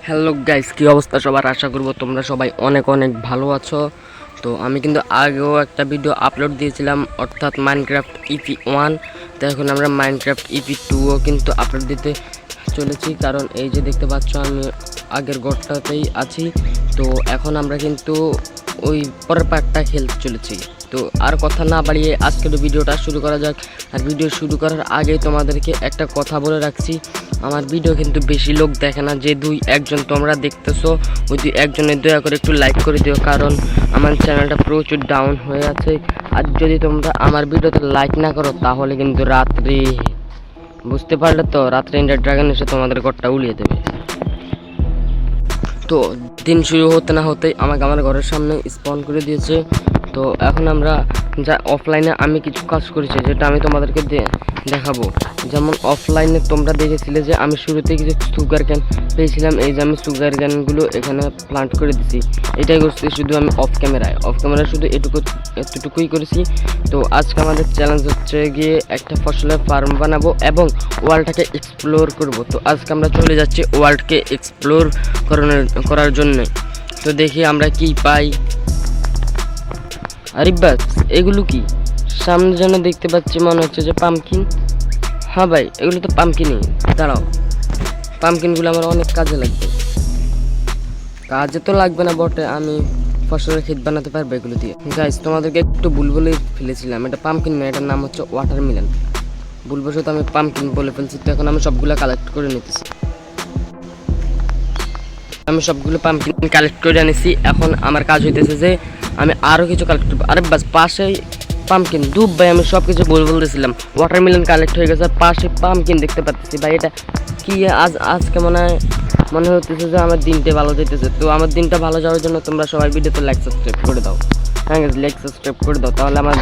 Hello guys, কি অবস্থা সবার? আশা করব তোমরা সবাই অনেক অনেক ভালো আছো। তো আমি কিন্তু আগেও একটা ভিডিও আপলোড দিয়েছিলাম, অর্থাৎ মাইনক্রাফট EP1। তো এখন আমরা মাইনক্রাফট EP2ও কিন্তু আপলোড দিতে চলেছি, কারণ এই যে দেখতে পাচ্ছ আমি আগের ঘরটাতেই আছি। তো এখন আমরা কিন্তু ওই পরের পার্টটা খেলতে চলেছি। তো আর কথা না বাড়িয়ে আজকের ভিডিওটা শুরু করা যাক। আর ভিডিও শুরু করার আগে তোমাদেরকে একটা কথা বলে রাখছি, আমার ভিডিও কিন্তু বেশি লোক দেখে না। যে দুই একজন তোমরা দেখতেছো, ওই দুই একজনের দয়া করে একটু লাইক করে দিও, কারণ আমার চ্যানেলটা প্রচুর ডাউন হয়ে আছে। আর যদি তোমরা আমার ভিডিওতে লাইক না করো তাহলে কিন্তু রাত্রি, বুঝতে পারলে তো, রাত্রে ইন্ডার ড্রাগন এসে তোমাদের ঘরটা উড়িয়ে দেবে। তো দিন শুরু হতে না হতেই আমাকে আমার ঘরের সামনে স্পন করে দিয়েছে। তো এখন আমরা যা অফলাইনে আমি কিছু কাজ করেছি, যেটা আমি তোমাদেরকে দেখাবো। যেমন অফলাইনে তোমরা দেখেছিলে যে আমি শুরুতে কিছু সুগার ক্যান পেয়েছিলাম, এই যে আমি সুগার ক্যানগুলো এখানে প্লান্ট করে দিছি। এটাই করছি শুধু আমি অফ ক্যামেরায় শুধু এতটুকুই করেছি। তো আজকে আমাদের চ্যালেঞ্জ হচ্ছে গিয়ে একটা ফসলের ফার্ম বানাবো এবং ওয়ার্ল্ডটাকে এক্সপ্লোর করব। তো আজকে আমরা চলে যাচ্ছি ওয়ার্ল্ডকে এক্সপ্লোর করার জন্য। তো দেখি আমরা কি পাই। আরে বাস, এগুলো কি সামনে যেন দেখতে পাচ্ছি, মনে হচ্ছে যে পামকিন। হ্যাঁ ভাই, এগুলো তো পামকিনই। দাঁড়াও, পামকিনগুলো আমার অনেক কাজে লাগবে। কাজে তো লাগবে না বটে, আমি ফসলের ক্ষেত বানাতে পারবো এগুলো দিয়ে। গাইস, তোমাদেরকে একটু ভুল বলে ফেলেছিলাম, এটা পামকিন না, এটার নাম হচ্ছে ওয়াটারমেলন। ভুলবশত আমি পামকিন বলে ফেলছি। তো এখন আমি সবগুলো কালেক্ট করে নিতেছি। আমি সবগুলো পামকিন কালেক্ট করে আনিছি। এখন আমার কাজ হইতেছে যে আমি আরও কিছু কালেক্ট করবো। আরে বাস, পাশেই পামকিন। দুব ভাই, আমি সব কিছু বলতেছিলাম। ওয়াটারমেলন কালেক্ট হয়ে গেছে, পাশে পামকিন দেখতে পাচ্ছি। ভাই এটা কি? আজকে মনে হতেছে যে আমার দিনটা ভালো যেতেছে। তো আমার দিনটা ভালো যাওয়ার জন্য তোমরা সবাই ভিডিওতে লাইক সাবস্ক্রাইব করে দাও। হ্যাঁ, লাইক সাবস্ক্রাইব করে দাও, তাহলে আমার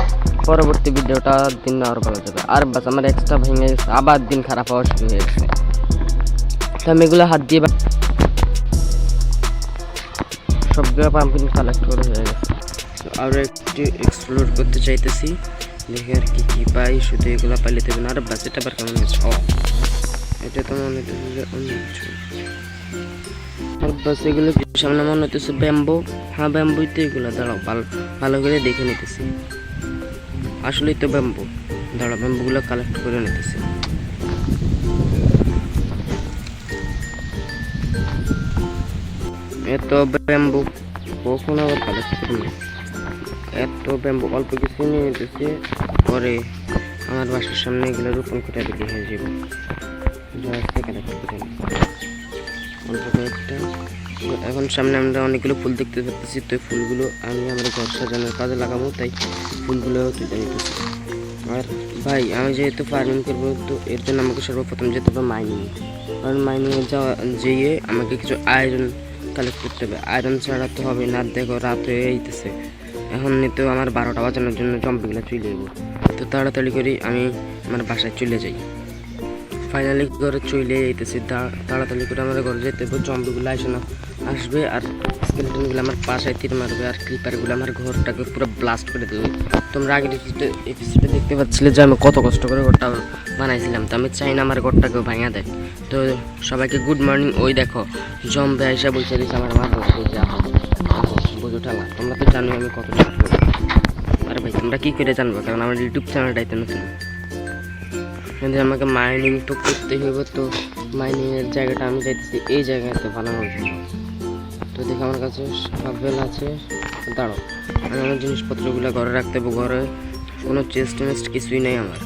পরবর্তী ভিডিওটা দিন আরও ভালো যাবে। আর বাস, আমার এক্সট্রা ভেঙে গেছে, আবার দিন খারাপ হওয়া শুরু হয়ে গেছে। তো আমি এগুলো হাত দিয়ে সবগুলো পাম্পকিন কালেক্ট করে হয়ে গেছে। আরও একটু এক্সপ্লোর করতে চাইতেছি, দেখি আর কি কি পাই। শুধু এগুলো পাইলে দেবে না। আর বাস, এটা আবার কেমন হচ্ছে? এটা তো মনে হতেছে যে অন্য কিছু। আর বাস, এগুলো সামনে মনে হতেছে ব্যাম্বো। হ্যাঁ, ব্যাম্বোই তো এগুলো। দাঁড়াও, ভালো করে দেখে নিতেছি। আসলেই তো ব্যাম্বো। দাঁড়াও, ব্যাম্বোগুলো কালেক্ট করে নিতেছি। এত ব্যাম্বু কখন আবার কালেক্ট করবো? এত ব্যাম্বু অল্প কিছু নিয়ে নিতেছি, পরে আমার বাসার সামনে এগুলো রোপণ করে দিতে হয়ে যাবে। কালেক্ট করে অল্প কয়েকটা। এখন সামনে আমরা অনেকগুলো ফুল দেখতে পাচ্ছি। তো ফুলগুলো আমি আমার ঘর সাজানোর কাজে লাগাবো, তাই ফুলগুলো তুলে নিতেছি। আর ভাই, আমি যেহেতু ফার্মিং করবো, তো এর জন্য আমাকে সর্বপ্রথম যেতে হবে মাইনিং। কারণ মাইনিংয়ে যেয়ে আমাকে কিছু আয়রন কালেক্ট করতে হবে। আয়রন ছাড়া তো হবে না। দেখো, রাত হয়ে যেতেছে। এখন নিতেও আমার 12টা বাজানোর জন্য জম্পিগুলো চলে যাবো। তো তাড়াতাড়ি করে আমি আমার বাসায় চলে যাই। ফাইনালি ঘরে চলে যেতেছি। তাড়াতাড়ি করে আমার ঘরে যেতে হবে। জম্পিগুলো আসবে আর স্কেলেটনগুলো আমার পাশায় তীর মারবে, আর ক্রিপারগুলো আমার ঘরটাকে পুরো ব্লাস্ট করে দেবে। তোমরা আগের এপিসোডে দেখতে পাচ্ছিলে যে আমি কত কষ্ট করে ঘরটা বানাইছিলাম। তো আমি চাই না আমার ঘরটাকেও ভাঙা দেয়। তো সবাইকে গুড মর্নিং। ওই দেখো, জম্পে আইসা বসে দিয়েছে আমার বুঝো ঠালা। তোমরা তো জানোই আমি কত কষ্ট করি। আরে ভাই, তোমরা কী করে জানবো? কারণ আমার ইউটিউব চ্যানেলটাই তো নতুন। কিন্তু আমাকে মাইনিং তো করতেই হবে। তো মাইনিংয়ের জায়গাটা আমি চাইতেছি এই জায়গাতে বানানোর জন্য। তো দেখো, আমার কাছে সাভেল আছে। দাঁড়াও, আমি আমার জিনিসপত্রগুলো ঘরে রাখতে হবে। ঘরে কোনো চেস্ট কিছুই নেই আমার।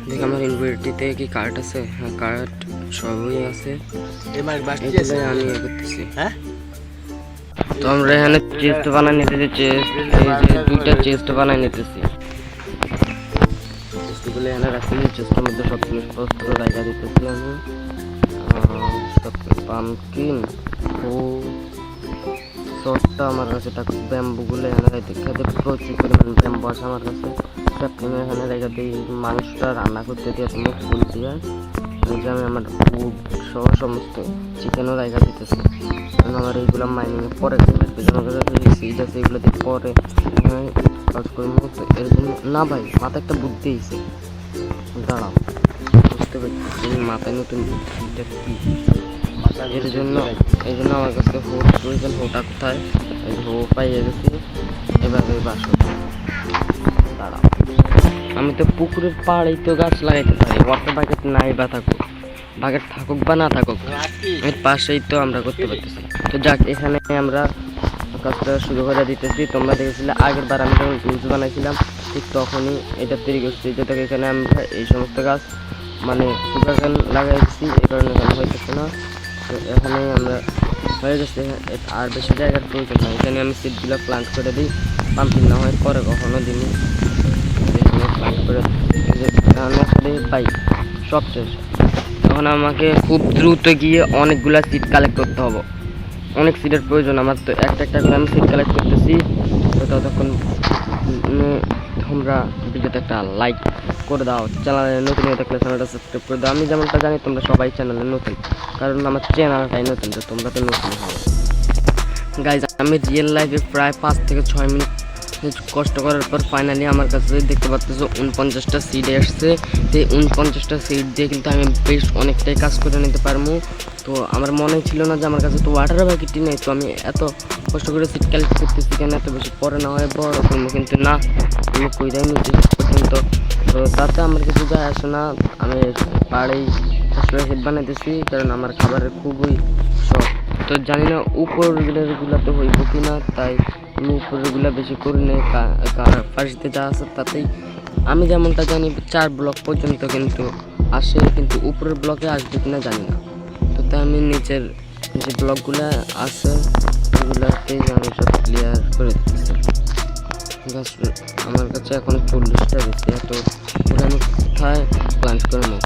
দেখো, আমার ইনভেন্টরিতে কি কার্ড আছে? হ্যাঁ, কার্ড সবই আছে। আমি ইয়ে করতেছি। তো আমরা এখানে চেস্ট বানাই নিতেছি। দুইটা চেস্ট বানাই নিতেছি। চেস্টগুলো এখানে রাখছি। চেস্টের মধ্যে সব জিনিসপত্র জায়গা দিতেছি আমি। পাম্পকিন ও শর্টটা আমার কাছে থাকুক। ব্যাম্বুগুলো এখানে খেতে প্রচুর পরিমাণ ব্যাম্বু আছে আমার কাছে। স্যাপলিংয়ে এখানে রেখে দিই। মাংসটা রান্না করতে দিয়ে তুমি ফুল দিয়ে যে আমি আমার ফুড সহ সমস্ত চিকেনও জায়গা দিতেছি। কারণ আমার এইগুলো মাইনিংয়ে পরে লাগবে। আমার কাছে সিড আছে, এগুলো দিয়ে পরে কাজ করবো। তো এর জন্য না ভাই, মাথায় একটা বুদ্ধি হয়েছে। দাঁড়াও, বুঝতে পারছি মাথায় নতুন বুদ্ধিটা কি। এই জন্য আমার কাছে হোট প্রয়োজন। হোটা কোথায়? এই হো পাইয়ে গেছি, এভাবে বাসো। দাঁড়াও, আমি তো পুকুরের পাড়েই তো গাছ লাগাইতে পারি, ওয়াটার বাকেট নাই বা থাকুক, বাকেট থাকুক বা না থাকুক, এর পাশেই তো আমরা করতে পারতেছি। তো যাক, এখানে আমরা কাজটা শুরু করে দিতেছি। তোমরা দেখেছিলে আগের বার আমি যখন জুস বানাইছিলাম ঠিক তখনই এটা তৈরি করছি, যেটা এখানে আমরা এই সমস্ত গাছ মানে সুগারকেন লাগাইছি, এই কারণে এখানে হইতেছে না। তো এখানে আমরা হয়ে গেছে, আর বেশি জায়গার প্রয়োজন না। এখানে আমি সিডগুলো প্লান্ট করে দিই, পাম্পিং না হয় পরে কখনো দিনই এখানে প্লান্ট করে পাই সব শেষ। তখন আমাকে খুব দ্রুত গিয়ে অনেকগুলা সিড কালেক্ট করতে হবে, অনেক সিডের প্রয়োজন আমার। তো একটা করে আমি সিড কালেক্ট করতেছি। তো ততক্ষণ তোমরা ভিডিওতে একটা লাইক করে দাও, চ্যানেলে নতুন হয়ে থাকলে চ্যানেলটা সাবস্ক্রাইব করে দাও। আমি যেমনটা জানি তোমরা সবাই চ্যানেলে নতুন, কারণ আমার চ্যানেলটাই নতুন, তো তোমরা তো নতুন হবে। গাইজ, আমি রিয়েল লাইফে প্রায় 5 থেকে 6 মিনিট কষ্ট করার পর ফাইনালি আমার কাছে দেখতে পাচ্ছ 49টা সিড আসছে। তো 49টা সিড দিয়ে কিন্তু আমি বেশ অনেকটাই কাজ করে নিতে পারবো। তো আমার মনে ছিল না যে আমার কাছে তো ওয়াটার বাকেটই নেই, তো আমি এত কষ্ট করে সিট কালেক্ট করতেছি কেন, এত বেশি পরে না হয় বড় করবো, কিন্তু না, আমি কইরাই নিচ্ছি পর্যন্ত। তো তাতে আমার কিছু যায় আসে না, আমি পাড়েই আসলে হেড বানাইতেছি, কারণ আমার খাবারের খুবই শখ। তো জানি না উপরগুলো তো হইব কি না, তাই আমি উপরেরগুলো বেশি করি নেই। ফার্স্টে যা আছে তাতেই আমি যেমনটা জানি 4 ব্লক পর্যন্ত কিন্তু আসে, কিন্তু উপরের ব্লকে আসবে কিনা জানি না। তো তাই আমি নিচের যে ব্লকগুলো আছে ওগুলোতেই আমি সব ক্লিয়ার করে দিচ্ছি। গাছ আমার কাছে এখন 40টা বেশি, এত আমি কোথায় প্লান্ট করবো,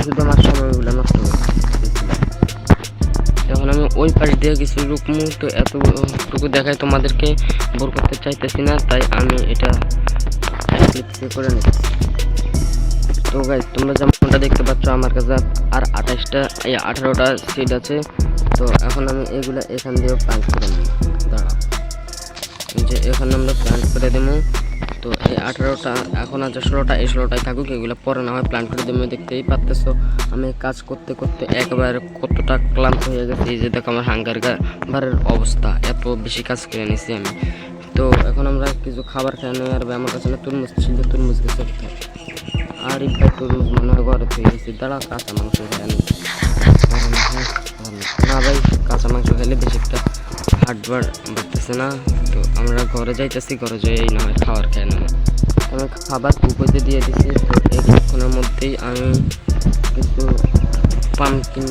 শুধু আমার সময়গুলো নষ্ট করতেছি। এখন আমি ওই পাশ দিয়ে কিছু রুকমু, তো এতটুকু দেখায় তোমাদেরকে বোর করতে চাইতেছি না, তাই আমি এটা করে নিচ্ছি। তো গাইস, তোমরা যেমনটা দেখতে পাচ্ছ আমার কাছে আর 18টা সিড আছে। তো এখন আমি এগুলো এখান দিয়েও প্লান্ট করে নেব। দাঁড়াও, যে এখানে আমরা প্লান্ট করে দেবো। তো এই 18টা এখন আছে 16টা, এই 16টাই থাকুক, এগুলো পরে না হয় প্লান্ট করে দেবো। দেখতেই পারতেছো আমি কাজ করতে করতে একবারে কতটা ক্লান্ত হয়ে গেছে। এই যে দেখো আমার হাঙ্গার বারের অবস্থা, এত বেশি কাজ করে নিছি আমি। তো এখন আমরা কিছু খাবার খাই নেই। আর আমার কাছে না তরমুজ ছিল, তরমুজ গেছে কোথায়? আর এই ভাই তরমুজ মনে হয় ঘরে থেকে গেছি। দাঁড়া, কাঁচা মাংস খাই না ভাই, কাঁচা মাংস খাইলে বেশি একটা হার্টবার বাড়তেছে না। তো আমরা ঘরে যাইতেছি, ঘরে যাই না হয় খাবার খাই না। আমি খাবার কুকুরতে দিয়ে দিছি। তো কিছুক্ষণের মধ্যেই আমি কিছু পাম্পকিন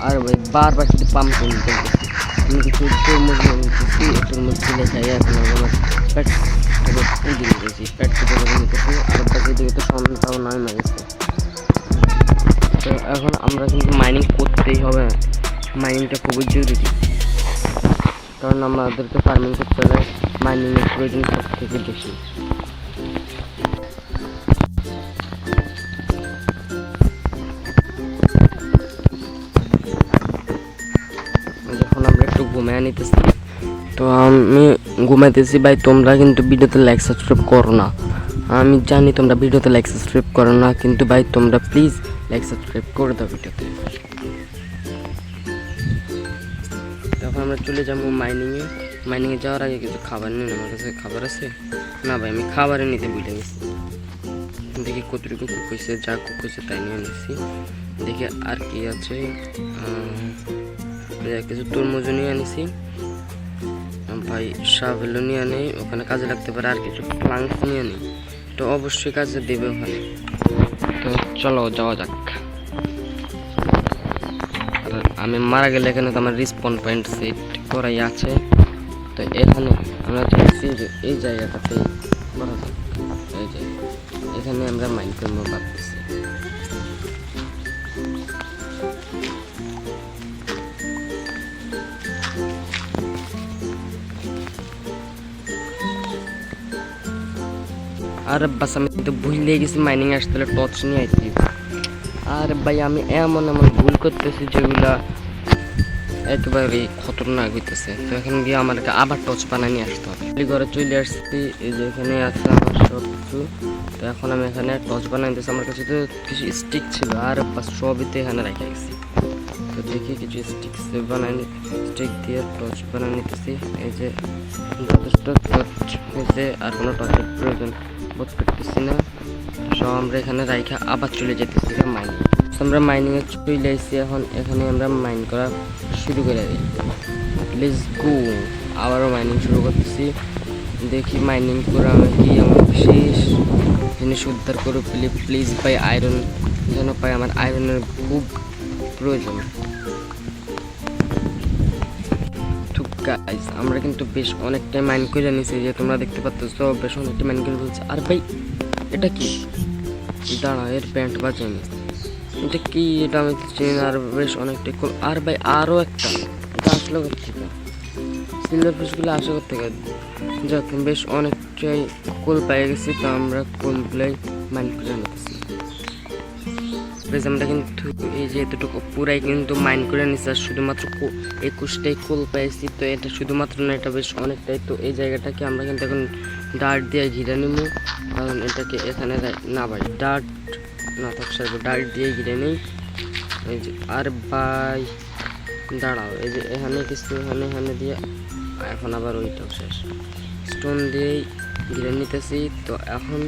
আর ভাই বারবার শুধু পাম্পকিন আমি কিছু তরমুজ নিতেছি, তরমুজ দিলে খাই। এখন আমার পেট পুঁজি নিতেছি, পেট পুজো করে নিতেছি। আর বাকি দিকে তো সন্ধ্যাও নয় মাগেছে। তো এখন আমরা কিন্তু মাইনিং করতেই হবে, মাইনিংটা খুবই জরুরি, কারণ আমাদেরকে ফার্মিং করতে হলে মাইনিংয়ের প্রয়োজন সব থেকে বেশি। যখন আমরা একটু ঘুমিয়ে নিতেছি, তো আমি ঘুমাইতেছি ভাই। তোমরা কিন্তু ভিডিওতে লাইক সাবস্ক্রাইব করো না, আমি জানি তোমরা ভিডিওতে লাইক সাবস্ক্রাইব করো না, কিন্তু ভাই তোমরা প্লিজ লাইক সাবস্ক্রাইব করে দাও ভিডিওতে। তখন আমরা চলে যাবো মাইনিংয়ে যাওয়ার আগে কিছু খাবার নিন। আমার কাছে খাবার আছে না ভাই, আমি খাবারে নিতে ভুলে গেছি। দেখি কতটুকু কুক হয়েছে, যা কুক হয়েছে তাই নিয়ে নিচ্ছি। দেখি আর কি আছে, কিছু তরমুজও নিয়ে আনিছি ভাই, শাভেলও নিয়ে নেই, ওখানে কাজে লাগতে পারে। আর কিছু প্লাঙ্কস নিয়ে নিই, তো অবশ্যই কাজে দেবে ওখানে। তো চলো যাওয়া যাক। আর আমি মারা গেলে এখানে তো আমার রিসপন পয়েন্ট সেট করাই আছে। তো এখানে আমরা চাইছি যে এই জায়গাটাতে করা যাক, এই যে এখানে আমরা মাইন্ড করবো ভাবতেছি। আর বাস আমি তো ভুলে গেছি মাইনিং আসতে হলে টর্চ নিয়ে আইছি। আর ভাই আমি এমন ভুল করতেছি যেগুলা একেবারে খতরনাক হইতেছে। তো এখন গিয়ে আমাকে আবার টর্চ বানায় নিয়ে আসতে হবে। ঘরে চলে আসছি, এই যে এখানে আছে আমার সব কিছু। তো এখন আমি এখানে টর্চ বানাই দিয়েছি। আমার কাছে তো কিছু স্টিক ছিল, আর সবই তো এখানে রেখে গেছি। তো দেখি কিছু স্টিক দিয়ে টর্চ বানায় নিতেছি। এই যে যথেষ্ট টর্চ হয়েছে, আর কোনো টর্চের প্রয়োজন বোধ করতেছি না। সব আমরা এখানে রাইখা আবার চলে যেতেছি মাইনিং। আমরা মাইনিংয়ে চলে আসছি, এখন এখানে আমরা মাইন করা শুরু করে দিই। Let's go. আবারও মাইনিং শুরু করতেছি। দেখি মাইনিং করে আমি কি এমন বিশেষ জিনিস উদ্ধার করো প্লিজ ভাই। আয়রন যেন পাই, আমার আয়রনের খুব প্রয়োজন। তো গাইস আমরা কিন্তু বেশ অনেকটাই মাইন করে নিয়েছি, যে তোমরা দেখতে পাচ্ছ বেশ অনেকটা মাইন করে ফেলছে। আর ভাই এটা কি? দাঁড়া, এর প্যান্ট বাজায়নি। এটা কি? এটা আমি চিনি না। আর বেশ অনেকটাই কোল। আর ভাই আরও একটা, এটা আসলো কোথেকে? সিলভার ফিশগুলো আসে কোথেকে? যাক, বেশ অনেকটাই কোল পেয়ে গেছি, তো আমরা কোলগুলাই মাইন করে নিতেছি। বেশ আমরা কিন্তু এই যে এতটুকু পুরাই কিন্তু মাইন করে নিচ্ছি, আর শুধুমাত্র 21টাই কোল পেয়েছি। তো এটা শুধুমাত্র না, এটা বেশ অনেকটাই। তো এই জায়গাটাকে আমরা কিন্তু এখন ডার্ট দিয়ে ঘিরে নিব, কারণ এটাকে এখানে না ভাই ডার্ট না থাক সারবো, ডার্ট দিয়ে ঘিরে নেই। এই যে আর ভাই দাঁড়াও, এই যে এখানে কিছু এখানে দিয়ে, এখন আবার ওইটাও শেষ। স্টোন দিয়েই ঘিরে নিতেছি। তো এখন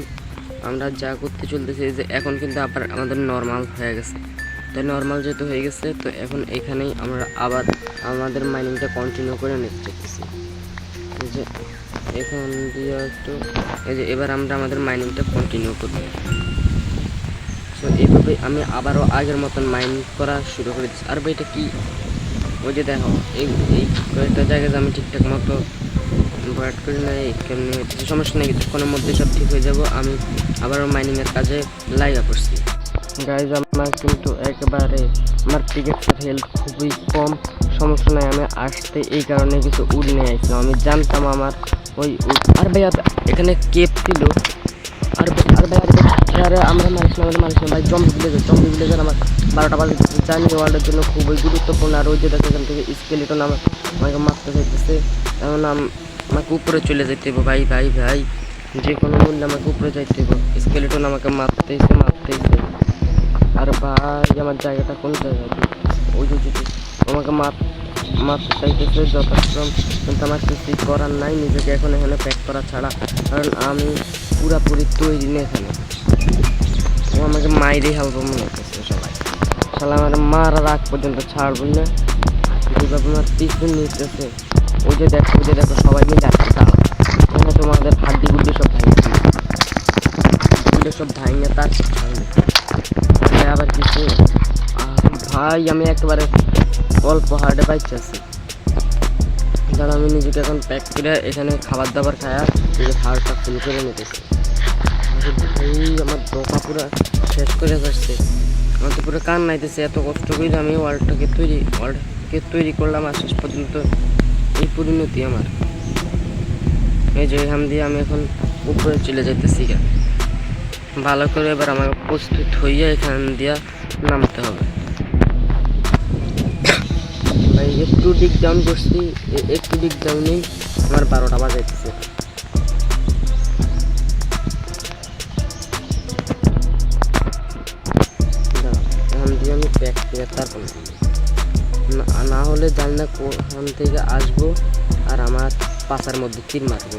আমরা যা করতে চলতেছি, যে এখন কিন্তু আবার আমাদের নর্মাল হয়ে গেছে। তো নর্মাল যেহেতু হয়ে গেছে, তো এখন এখানেই আমরা আবার আমাদের মাইনিংটা কন্টিনিউ করে নিতে চাইতেছি। এই যে এখান দিয়ে একটু, এই যে এবার আমরা আমাদের মাইনিংটা কন্টিনিউ করব। তো এইভাবে আমি আবারও আগের মতন মাইনিং করা শুরু করে দিচ্ছি। আর ভাই এটা কি? ওই যে দেখো, এই কয়েকটা জায়গায় আমি ঠিকঠাক মতো ভয়েড করি না, কেমনি কিছু সমস্যা নেই, কিছুক্ষণের মধ্যে সব ঠিক হয়ে যাব। আমি আবারও মাইনিংয়ের কাজে লাগা পড়ছি। গাইজ আমার কিন্তু একেবারে আমার পিকেক্সের হেলথ খুবই কম। সমস্যা নাই, আমি আসতে এই কারণে কিছু উড নিয়ে আসছিলাম। আমি জানতাম আমার ওই আর ভাই এখানে কেপ ছিল। আর ভাই আমরা মারিস না ভাই। জম্বি ভিলেজার আমার 12টা বাজে জানি ওয়ার্ল্ডের জন্য খুবই গুরুত্বপূর্ণ। আর ওই যে দেখো এখান থেকে স্কেলিটন আমাকে মারতে চাইতেছে, এমন আমাকে উপরে চলে যেতে হবে ভাই। যে কোনো মূল্যে আমাকে উপরে যাইতে হবে। স্কেলিটন আমাকে মারতেইছে। আর ভাই আমার জায়গাটা কোন জায়গায়? ওই যে আমাকে মারতে চাইতেছে যথাশ্রম, কিন্তু আমার কিছুই করার নাই। নিজেকে এখন এখানে প্যাক করা ছাড়া, কারণ আমি পুরাপুরি তৈরি নেই এখানে। ও আমাকে মাইরেই হালবো মনে হচ্ছে সবাই। শালা আমার মারার আগ পর্যন্ত ছাড়বো না, যেভাবে আমার পিছু নিতেছে। ওই যে দেখো সবাই মিলে একটা দাও, এখানে তোমাদের হাড্ডি গুড্ডি সব ভাঙে তার ছাড়বে। আবার কিছু ভাই আমি একেবারে অল্প হার্ডে পাইতেছি। ধরো আমি নিজেকে এখন প্যাক করে এখানে খাবার দাবার খায়া নিজের হাড়টা ফুল করে নিতেছি। ভাই আমার ডোকা পুরো শেষ করে যাচ্ছে, আমার তো পুরো কান নাইতেছে। এত কষ্ট করে আমি ওয়ার্ল্ডকে তৈরি করলাম, আর শেষ পর্যন্ত এই পরিণতি আমার। এই যে এখান দিয়ে আমি এখন উপরে চলে যাইতেছি। ভালো করে এবার আমাকে প্রস্তুত হইয়া এখান দিয়ে নামতে হবে। ভাই একটু ডিক ডাউন করছি, একটু ডিক ডাউনেই আমার 12টা বাজাইতেছে। এখান দিয়ে আমি প্যাক করে তারপর না হলে জানি না কোখান থেকে আসবো আর আমার পাশার মধ্যে তীর মারবো।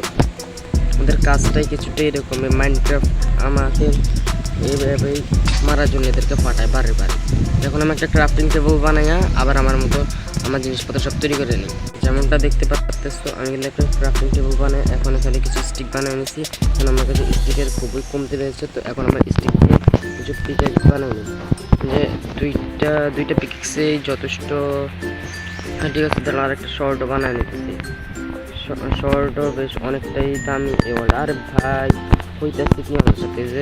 ওদের কাজটাই কিছুটা এরকম। মাইনক্রাফট আমাকে এইভাবেই মারার জন্য এদেরকে পাঠায় বারে। এখন আমি একটা ক্রাফটিং টেবিল বানাইয়া আবার আমার মতো আমার জিনিসপত্র সব তৈরি করে নিই। যেমনটা দেখতে পাচ্ছ আমি কিন্তু একটা ক্রাফটিং টেবিল বানাই। এখন এখানে কিছু স্টিক বানিয়ে নিয়েছি, এখন আমার কাছে স্টিকের খুবই কমতি রয়েছে। তো এখন আমার স্টিক দিয়ে কিছু পিকেক্স বানিয়ে নিই, যে দুইটা পিকেক্সেই যথেষ্ট। ঠিক আছে, তাহলে আরেকটা শর্টও বানিয়ে নিতেছি। শর্টও বেশ অনেকটাই দামি এওয়ার্ড। আর ভাই হইতেছে কি আমার সাথে, যে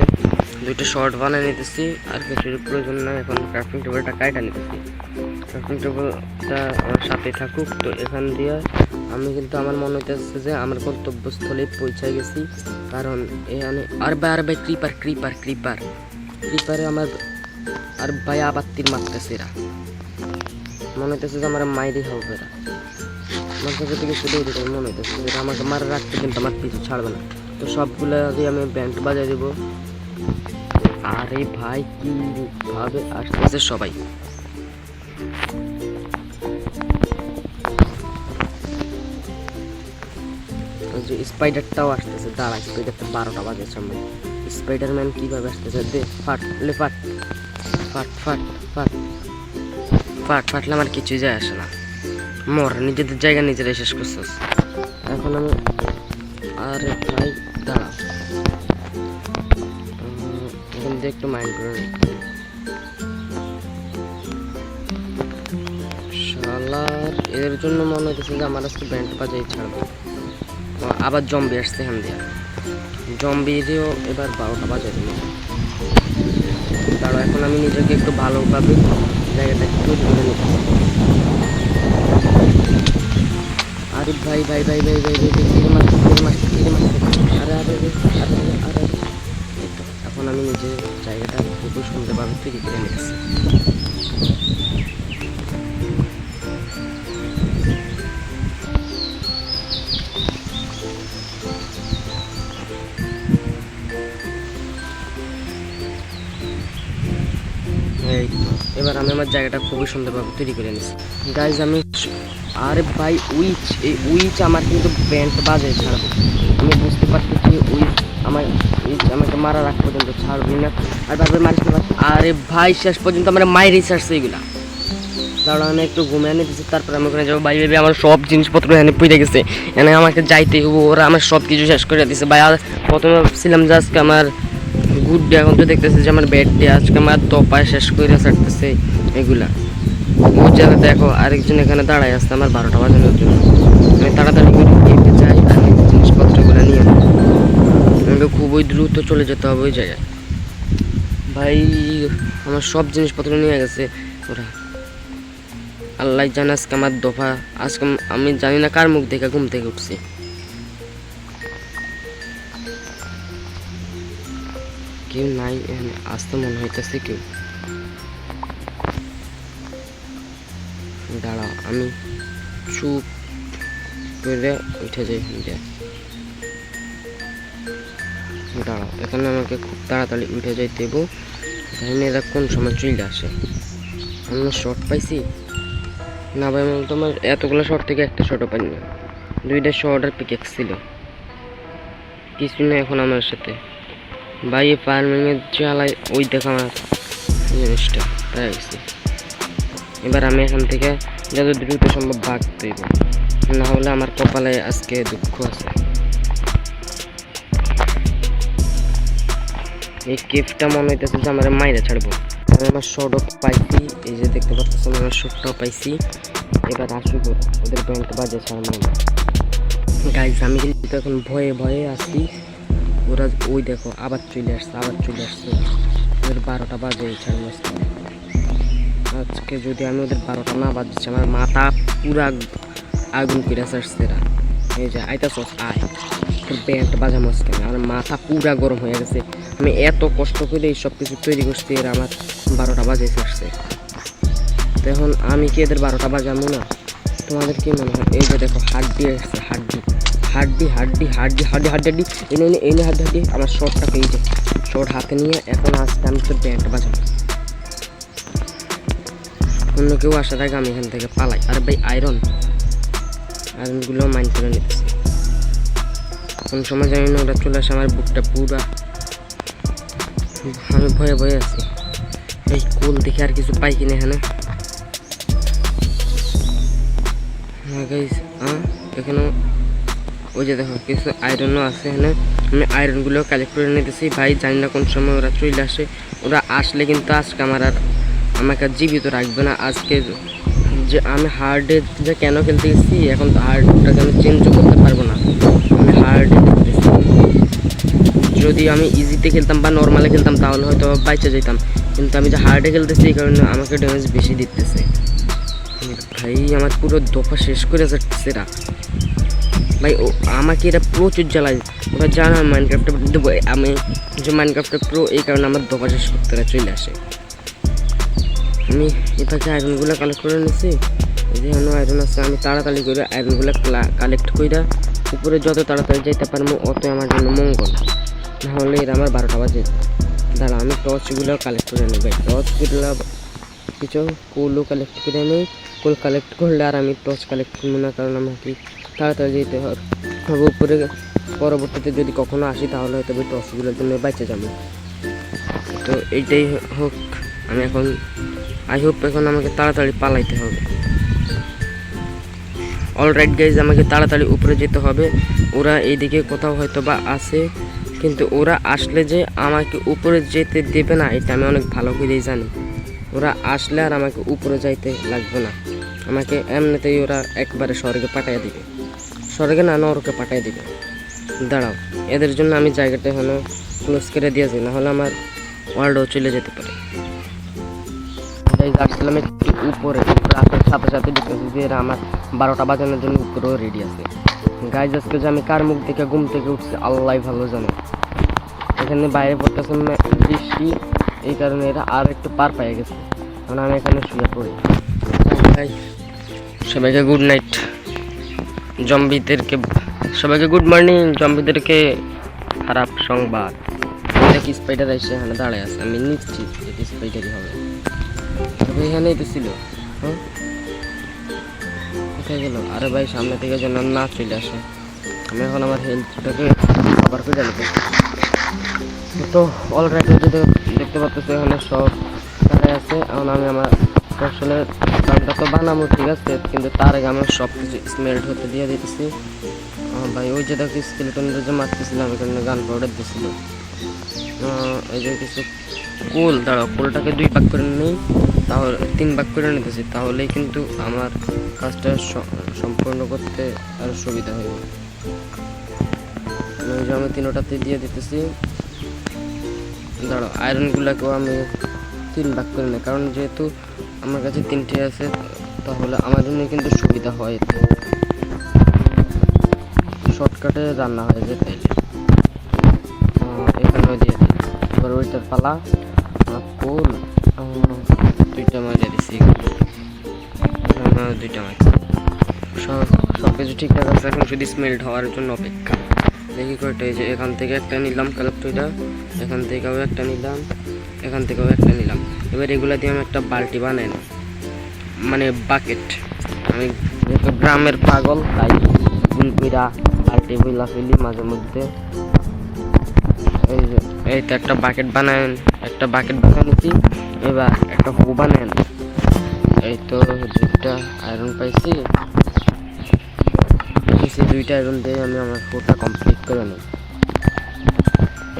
দুইটা শর্ট বানিয়ে নিতেছি, আর কিছুর প্রয়োজন নাই। এখন ক্রাফটিং টেবিলটা কাইটা নিতেছি। ক্রাফটিং টেবিলটা আমার সাথে থাকুক। তো এখান দিয়ে আমি কিন্তু আমার মনে হইতেছে যে আমার গন্তব্যস্থলে পৌঁছায় গেছি, কারণ এখানে আর ভাই ক্রিপারে আমার আর ভাই আবার তীর মারতেছে। এরা মনে হইতেছে যে আমার মাইরি হবে। এরা আমার কাছে থেকে শুধু এরকম মনে হইতেছে যে আমাকে মারা রাখতে, কিন্তু আমার পিছু ছাড়বে না। তো সবগুলো দিয়ে আমি ব্যান্ড বাজাই দেবো। আরে ভাই কি ভাবে আসতেছে সবাই। যে স্পাইডারটাও আসতেছে, দাঁড়া স্পাইডারটা 12টা বাজেছে। আমার স্পাইডারম্যান কীভাবে আসতেছে, দে ফাট লে ফাট ফাট ফাট ফাট ফাট ফাটলে আমার কিছুই যায় আসে না, মর নিজেদের জায়গা নিজেরাই শেষ করছিস। এখন আমি আরে ভাই দাঁড়া, এখন দিয়ে একটু মাইন্ড করে নিই। শালার এর জন্য মনে হইতেছে যে আমার আজকে ব্যান্ড বাজাই ছাড়বো। আবার জম্বি আসছে হ্যান দিয়া, জম্বি দিয়েও এবার 12টা বাজাই দিল। তারপর এখন আমি নিজেকে একটু ভালোভাবে জায়গাটা তৈরি করে নিতে। আরে ভাই ভাই ভাই ভাই ভাই ভাই তীর মারছে তীর মারছে তীর মারছে, আরে আরে আরে আরে এখন আমি নিজের জায়গাটা খুবই সুন্দরভাবে তৈরি করে নিতেছি। এবার আমি আমার জায়গাটা খুবই সুন্দরভাবে তৈরি করে নিচ্ছি গাইজ। আমি আরে ভাই উইচ, এই উইচ আমার কিন্তু ব্যান্ড বাজায় ছাড়বো। আমি বুঝতে পারতেছি উইচ আমাকে মারা রাখ পর্যন্ত ছাড়বি না। আর ভাবে মারিস না, আরে ভাই শেষ পর্যন্ত আমার মায়ের রিসার্চ এইগুলা। তাহলে আমি একটু ঘুমিয়ে নিতেছি, তারপরে আমি ওখানে যাবো। ভাই ভেবে আমার সব জিনিসপত্র এখানে পুড়ে গেছে, এখানে আমাকে যাইতে হবো। ওরা আমার সব কিছু শেষ করে দিচ্ছে ভাই। আর প্রথমে ভাবছিলাম যে আজকে আমার গুড ডে, এখন তো দেখতেছি যে আমার ব্যাড ডে। আজকে আমার দপায় শেষ করে ছাড়তেছে এগুলা। ওই জায়গায় দেখো আরেকজন এখানে দাঁড়ায় আসছে আমার 12টা বাজানোর জন্য। আমি তাড়াতাড়ি করে খেতে চাই আর জিনিসপত্রগুলো নিয়ে আমাকে খুবই দ্রুত চলে যেতে হবে ওই জায়গায়। ভাই আমার সব জিনিসপত্র নিয়ে গেছে ওরা। আল্লাহ জানে আজকে আমার দফা, আজকে আমি জানি না কার মুখ দেখে ঘুম থেকে উঠছি। কেউ নাই এখানে, আসতে মনে হইতেছে কেউ। দাঁড়াও আমি চুপ করে উঠে যাই এখান দিয়ে। দাঁড়াও এখানে আমাকে খুব তাড়াতাড়ি উঠে যাইতে দেবো। জানি এরা কোন সময় চলে আসে। আমরা শর্ট পাইছি না ভাই, তোমার এতগুলো শর্ট থেকে একটা শর্টও পাইনি, 2টা শর্ট আর পিকেক্স ছিল, কিছু না এখন আমার সাথে। ভাই ফার্মিংয়ের চালাই ওই দেখো আমার জিনিসটা পেয়ে গেছি। এবার আমি এখান থেকে যত দ্রুত সম্ভব ভাগতে দেব, না হলে আমার কপালে আজকে দুঃখ আছে। এই কেফটা মনে হইতেছে যে আমার মাইরা ছাড়বো। আমি আমার শর্টও পাইছি, এই যে দেখতে পাচ্ছি আমার শর্টটাও পাইছি। এবার আসুক ওদের ব্যান্ড বাজে ছাড়বো না গাইজ। আমি কিন্তু এখন ভয়ে ভয়ে আসি। ওরা ওই দেখো আবার চলে আসছে ওদের 12টা বাজে ছাড়বো আজকে। যদি আমি ওদের 12টা না বাজছে আমার মাথা পুরা আগুন করে আসছে এরা। এই যে আইতাছ আয় তোর ব্যান্ড বাজাম আজকে, আমার মাথা পুরা গরম হয়ে গেছে। আমি এত কষ্ট করে এই সব কিছু তৈরি করছি, এরা আমার 12টা বাজাইতে আসছে। তো এখন আমি কি এদের 12টা বাজাবো না? তোমাদের কি মনে হয়? এই যে দেখো হাড্ডি আসছে, হাড্ডি হাড্ডি হাড্ডি হাড্ডি হাড্ডি হাড্ডি হাড্ডি এনে হাড্ডি হাড্ডি আমার শর্টটাকে এই যে শর্ট হাতে নিয়ে এখন আসতে আমি তোর ব্যান্ড বাজাবো। অন্য কেউ আসার আগে আমি এখান থেকে পালাই। আর ভাই আয়রনগুলো মাইন্ড করে নিতেছি। কোন সময় জানি না ওরা চলে আসে, আমার বুকটা পুরা আমি ভয়ে ভয়ে আছি। এই কোল দেখে আর কিছু পাই কিনা এখানে। এখানে ওই যে দেখো কিছু আয়রনও আছে এখানে, আমি আয়রনগুলো কালেক্ট করে নিতেছি। ভাই জানি না কোন সময় ওরা চলে আসে। ওরা আসলে কিন্তু আজকে আমাকে জীবিত রাখবে না। আজকে যে আমি হার্ডে যে কেন খেলতে গেছি, এখন তো হার্ডটাকে আমি চেঞ্জও করতে পারবো না। আমি হার্ডে খেলতেছি, যদি আমি ইজিতে খেলতাম বা নর্মালে খেলতাম তাহলে হয়তো বাইচে যেতাম, কিন্তু আমি যে হার্ডে খেলতেছি এই কারণে আমাকে ড্যামেজ বেশি দিতেছে। ভাই আমার পুরো দফা শেষ করে যাচ্ছে এরা। ভাই আমাকে এরা প্রচুর জ্বালায়। ওরা জানা মাইনক্রাফটে দেবো আমি যে মাইনক্রাফটে প্রো, এই কারণে আমার দফা শেষ করতে এরা চলে আসে। আমি এটাকে আয়রনগুলো কালেক্ট করে নিচ্ছি। যেখানে আয়রন আছে আমি তাড়াতাড়ি করে আয়রনগুলো কালেক্ট করে উপরে যত তাড়াতাড়ি যাইতে পারবো অত আমার জন্য মঙ্গল। নাহলে এরা আমার 12টা বাজে। দাঁড়া আমি টর্চগুলো কালেক্ট করে নিই। ভাই টর্চগুলো কিছু কোলও কালেক্ট করে নিই। কোল কালেক্ট করলে আর আমি টর্চ কালেক্ট করবো না, কারণ আমাকে তাড়াতাড়ি যেতে হবে। হবে উপরে। পরবর্তীতে যদি কখনো আসি তাহলে হয়তো একটু অসুবিধার জন্য বেঁচে যাবো। তো এইটাই হোক, আমি এখন আই হোপ এখন আমাকে তাড়াতাড়ি পালাইতে হবে। অলরাইট গাইজ, আমাকে তাড়াতাড়ি উপরে যেতে হবে। ওরা এইদিকে কোথাও হয়তো বা আছে, কিন্তু ওরা আসলে যে আমাকে উপরে যেতে দেবে না এটা আমি অনেক ভালো করেই জানি। ওরা আসলে আর আমাকে উপরে যাইতে লাগবে না, আমাকে এমনিতেই ওরা একবারে স্বর্গে পাঠিয়ে দিবে। স্বর্গে না, নরকে পাঠিয়ে দিবে। দাঁড়াও, এদের জন্য আমি জায়গাটা এখনো ক্লোজ করে দিয়েছি, না হলে আমার ওয়ার্ল্ডও চলে যেতে পারে। আসছিলাম একটু উপরে, আসার সাথে সাথে দেখতেছি যে এরা আমার 12টা বাজানোর জন্য উপরেও রেডি আছে। গাইজ আজকে যে আমি কার মুখ থেকে ঘুম থেকে উঠছি আল্লাহ ভালো জানে। এখানে বাইরে পড়তেছে বৃষ্টি, এই কারণে এরা আর একটু পার পেয়ে গেছে, কারণ আমি এখানে শুয়ে পড়ি। সবাইকে গুড নাইট। জম্বিদেরকে সবাইকে গুড মর্নিং। জম্বিদেরকে খারাপ সংবাদ, দেখি স্পাইডার এসে এখানে দাঁড়ায় আছে। আমি নিশ্চিত এটি স্পাইডারই হবে। তবে এখানেই তো ছিল। হ্যাঁ, কোথায় গেল? আরে ভাই, সামনে থেকে যেন না চলে আসে। আমি এখন আমার হেলথটাকে কভার করে নিতে। তো অলরাইট দেখতে পাচ্ছি এখানে সব দাঁড়ায় আছে। এখন আমি আমার ফসলের গানটা তো বানাবো, ঠিক আছে, কিন্তু তার আগে আমি সব কিছু স্মেল্ট হতে দিয়ে দিতেছি। ভাই ওই যে দেখি স্কেলেটনটা যে মারতেছিলাম এখানে গান পাউডার দিয়েছিল। এই যে কিছু কুল, দাঁড়াও, কুলটাকে 2 ভাগ করে নিই, তাহলে 3 ভাগ করে নিতেছি, তাহলেই কিন্তু আমার কাজটা সম্পূর্ণ করতে আরও সুবিধা হবে। ওই যে আমি 3টাতে দিয়ে দিতেছি। দাঁড়াও, আয়রনগুলোকেও আমি 3 ভাগ করে নিই, কারণ যেহেতু আমার কাছে 3টে আছে তাহলে আমার জন্য কিন্তু সুবিধা হয়, শর্টকাটে রান্না হয়ে যায়। তাইলে এখানেও দিয়ে দিই। এবার ওইটার পালা, কুল 2টা মারিয়ে দিচ্ছি, 2টা মারি। সব কিছু ঠিকঠাক আছে, এখন শুধু স্মেল্ট হওয়ার জন্য অপেক্ষা। দেখি কয়টা, এই যে এখান থেকে একটা নিলাম কালেক্টরটা, এখান থেকেও একটা নিলাম, এখান থেকেও একটা নিলাম। এবার এগুলা দিয়ে আমি একটা বালতি বানাই না, মানে বাকেট। আমি যেহেতু গ্রামের পাগল তাই বুলবিরা বালতি বইলা ফেলি মাঝে মধ্যে। এই তো একটা বাকেট বানায় নিচ্ছি। এবার একটা হু বানায়। এই তো 2টা আয়রন পাইছি, 2টা আয়রন দিয়ে আমি আমার হুটা কমপ্লিট করে নিই।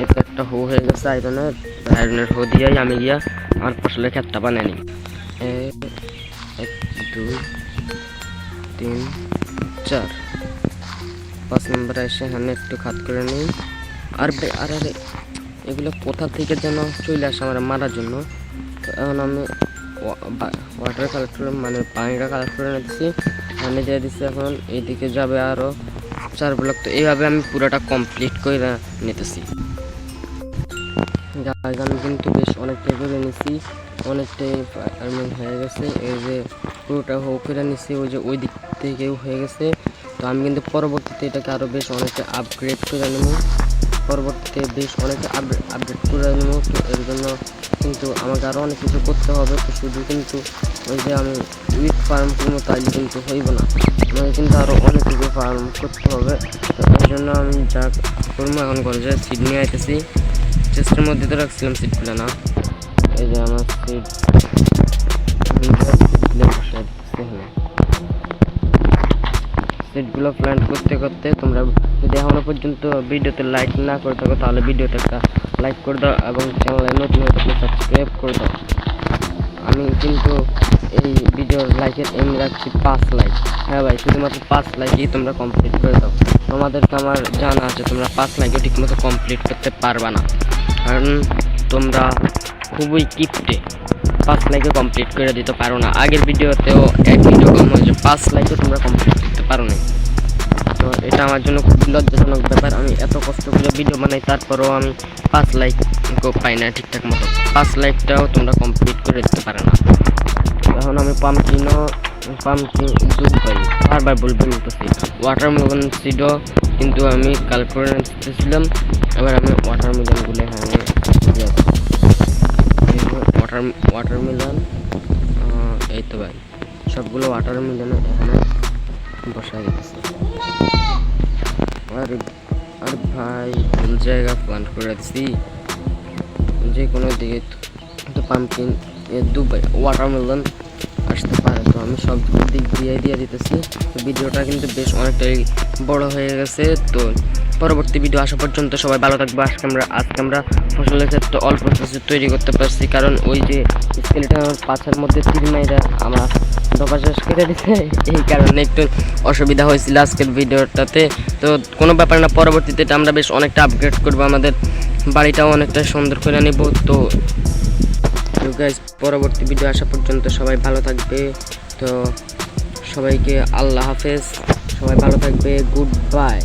এটা একটা হু হয়ে গেছে আয়রনের হু দিয়েই আমি গিয়া আমার ফসলের ক্ষেতটা বানিয়ে নিই। 1 2 3 4 5 নম্বর এসে এখানে একটু খাত করে নিই। আরে এগুলো কোথা থেকে যেন চলে আসে আমার মারার জন্য। তো এখন আমি ওয়াটার কালেক্টর, মানে পানিটা কালেক্ট করে নিতেছি, পানি দিয়ে দিচ্ছি। এখন এইদিকে যাবে আরও 4 ব্লক। তো এইভাবে আমি পুরোটা কমপ্লিট করে নিতেছি। আমি কিন্তু বেশ অনেকটাই করে নিছি, অনেকটাই হয়ে গেছে। এই যে পুরোটা হো করে নিছি, ওই যে ওই দিক থেকেও হয়ে গেছে। তো আমি কিন্তু পরবর্তীতে এটাকে আরও বেশ অনেকটা আপগ্রেড করে নেব, পরবর্তীতে বেশ অনেকটা আপডেট করে নেব। তো এর জন্য কিন্তু আমাকে আরও অনেক কিছু করতে হবে। তো শুধু কিন্তু ওই যে আমি উইথ ফার্ম করবো তাইলে কিন্তু হইব না, আমাকে কিন্তু আরও অনেক কিছু ফার্ম করতে হবে। তো এই জন্য আমি যা করবো এখন করে যে সিড নিয়ে আইতেছি। চেষ্টার মধ্যে তো রাখছিলাম সিডগুলো, না এই যে আমার সিডগুলো প্ল্যান্ট করতে করতে তোমরা যদি এখনো পর্যন্ত ভিডিওতে লাইক না করে থাকো তাহলে ভিডিওতে একটা লাইক করে দাও এবং চ্যানেলে নতুন হয়ে থাকলে সাবস্ক্রাইব করে দাও। আমি কিন্তু এই ভিডিওর লাইকের এম রাখছি 5 লাইক। হ্যাঁ ভাই, শুধুমাত্র 5 লাইকই তোমরা কমপ্লিট করে দাও। তোমাদেরকে আমার জানা আছে তোমরা 5 লাইকে ঠিকমতো কমপ্লিট করতে পারবা না, কারণ তোমরা খুবই কিপটে, 5 লাইকে কমপ্লিট করে দিতে পারো না। আগের ভিডিওতেও এক ভিডিও কম হয়েছে, 5 লাইকে তোমরা কমপ্লিট করতে পারো না। তো এটা আমার জন্য খুব লজ্জাজনক ব্যাপার। আমি এত কষ্ট করে ভিডিও বানাই, তারপরেও আমি 5 লাইক পাই না ঠিকঠাক মতো। 5 লাইকটাও তোমরা কমপ্লিট করে দিতে পারো না। এখন আমি পাম্পকিন দুধ পাই, বারবার বলতেছি ওয়াটারমেলন সিডও কিন্তু আমি কালেক্ট করে নিতেছিলাম। এবার আমি ওয়াটারমেলনগুলো এখানে ওয়াটারমেলন, এই তো ভাই সবগুলো ওয়াটারমেলন এখানে বসাই দিতেছি। আরে আর ভাই কোন জায়গা প্ল্যান্ট করে দিছি যে কোনো দিকে তো পাম্পকিন দুবাই ওয়াটারমেলন আসতে পারে, তো আমি সব দিক দিয়ে দিতেছি। তো ভিডিওটা কিন্তু বেশ অনেকটাই বড় হয়ে গেছে। তো পরবর্তী ভিডিও আসা পর্যন্ত সবাই ভালো থাকবে। আজকে আমরা ফসলের ক্ষেত্রে অল্প কিছু তৈরি করতে পারছি, কারণ ওই যে স্কেলেটন পাছার মধ্যে তিরমাইরা আমার ডবাশ্বাস কেটে দিতে, এই কারণে একটু অসুবিধা হয়েছিল আজকের ভিডিওটাতে। তো কোনো ব্যাপার না, পরবর্তীতে আমরা বেশ অনেকটা আপগ্রেড করবো, আমাদের বাড়িটাও অনেকটা সুন্দর করে নেব। তো গাইস, পরবর্তী ভিডিও আসা পর্যন্ত সবাই ভালো থাকবে। তো সবাইকে আল্লাহ হাফেজ, সবাই ভালো থাকবে, গুড বাই।